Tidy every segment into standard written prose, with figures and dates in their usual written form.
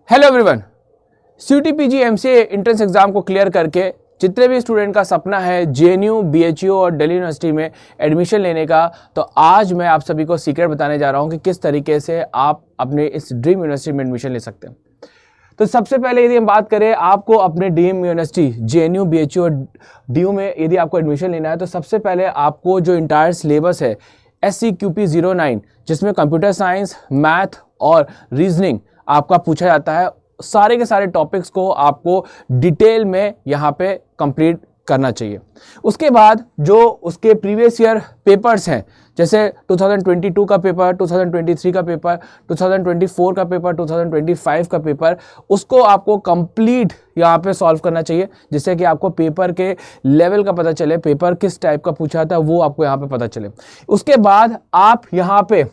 Hello everyone, CUT-PG MCA entrance exam को clear करके जितने भी स्टूडेंट का सपना है JNU, BHU और दिल्ली यूनिवर्सिटी में एडमिशन लेने का, तो आज मैं आप सभी को सीक्रेट बताने जा रहा हूं कि किस तरीके से आप अपने इस ड्रीम यूनिवर्सिटी में एडमिशन ले सकते हैं। तो सबसे पहले यदि हम बात करें आपको अपने ड्रीम यूनिवर्सिटी JNU, BHU और DU में यदि आपको एडमिशन लेना है, तो सबसे पहले आपको जो इंटायर सिलेबस है SCQP 09 जिसमें कंप्यूटर साइंस, मैथ और रीजनिंग आपका पूछा जाता है, सारे के सारे टॉपिक्स को आपको डिटेल में यहाँ पे कंप्लीट करना चाहिए। उसके बाद जो उसके प्रीवियस ईयर पेपर्स हैं, जैसे 2022 का पेपर, 2023 का पेपर, 2024 का पेपर, 2025 का पेपर, उसको आपको कंप्लीट यहाँ पे सॉल्व करना चाहिए, जिससे कि आपको पेपर के लेवल का पता चले, पेपर किस टाइप का पूछा था वो आपको यहाँ पे पता चले। उसके बाद आप यहाँ पे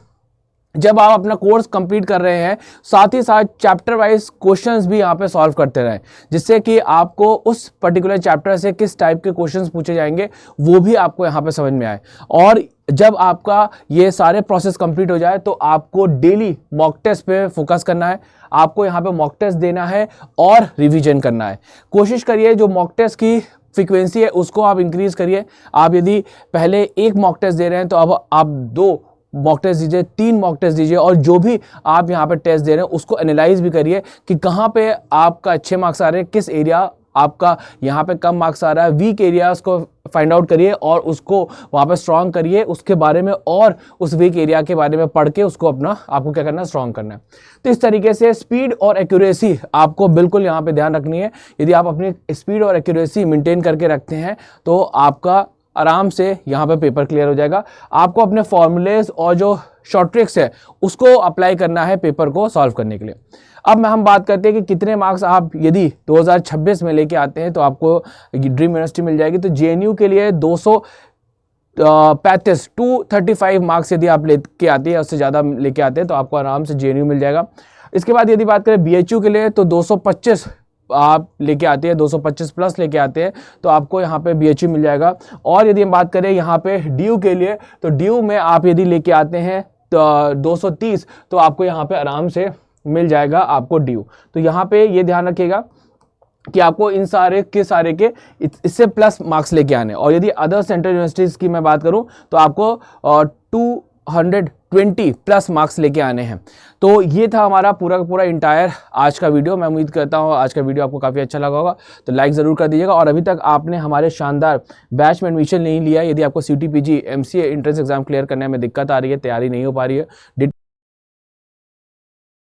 जब आप अपना कोर्स कंप्लीट कर रहे हैं, साथ ही साथ चैप्टर वाइज क्वेश्चंस भी यहाँ पे सॉल्व करते रहें, जिससे कि आपको उस पर्टिकुलर चैप्टर से किस टाइप के क्वेश्चंस पूछे जाएंगे वो भी आपको यहाँ पे समझ में आए। और जब आपका ये सारे प्रोसेस कंप्लीट हो जाए तो आपको डेली मॉक टेस्ट पे फोकस करना है, आपको यहाँ पे मॉक टेस्ट देना है और रिविजन करना है। कोशिश करिए जो मॉक टेस्ट की फ्रीक्वेंसी है उसको आप इंक्रीज करिए। आप यदि पहले एक मॉक टेस्ट दे रहे हैं तो अब आप 2 मॉक टेस्ट दीजिए, 3 मॉक टेस्ट दीजिए, और जो भी आप यहाँ पे टेस्ट दे रहे हैं उसको एनालाइज भी करिए कि कहाँ पे आपका अच्छे मार्क्स आ रहे हैं, किस एरिया आपका यहाँ पे कम मार्क्स आ रहा है। वीक एरियाज को फाइंड आउट करिए और उसको वहाँ पे स्ट्रॉन्ग करिए, उसके बारे में और उस वीक एरिया के बारे में पढ़ के उसको अपना आपको क्या करना है, स्ट्रॉन्ग करना है। तो इस तरीके से स्पीड और एक्यूरेसी आपको बिल्कुल यहाँ पे ध्यान रखनी है। यदि आप अपनी स्पीड और एक्यूरेसी मेंटेन करके रखते हैं तो आपका आराम से यहाँ पे पेपर क्लियर हो जाएगा। आपको अपने फॉर्मूलेज और जो शॉर्ट ट्रिक्स है उसको अप्लाई करना है पेपर को सॉल्व करने के लिए। अब हम बात करते हैं कि कितने मार्क्स आप यदि 2026 में लेके आते हैं तो आपको ड्रीम यूनिवर्सिटी मिल जाएगी। तो JNU के लिए 235 मार्क्स यदि आप लेके आते हैं, उससे ज़्यादा लेके आते हैं तो आपको आराम से JNU मिल जाएगा। इसके बाद यदि बात करें BHU के लिए तो 225 आप लेके आते हैं, 225 प्लस लेके आते हैं तो आपको यहाँ पे BHU मिल जाएगा। और यदि हम बात करें यहाँ पे DU के लिए तो DU में आप यदि लेके आते हैं तो 230 तो आपको यहाँ पे आराम से मिल जाएगा आपको DU। तो यहाँ पे ये ध्यान रखिएगा कि आपको इन सारे के इससे प्लस मार्क्स लेके आने। और यदि अदर सेंट्रल यूनिवर्सिटीज़ की मैं बात करूँ तो आपको 220 प्लस मार्क्स लेके आने हैं। तो ये था हमारा पूरा का पूरा इंटायर आज का वीडियो। मैं उम्मीद करता हूँ आज का वीडियो आपको काफ़ी अच्छा लगा होगा, तो लाइक ज़रूर कर दीजिएगा। और अभी तक आपने हमारे शानदार बैच में एडमिशन नहीं लिया, यदि आपको CUT-PG MCA entrance exam clear करने में दिक्कत आ रही है, तैयारी नहीं हो पा रही है,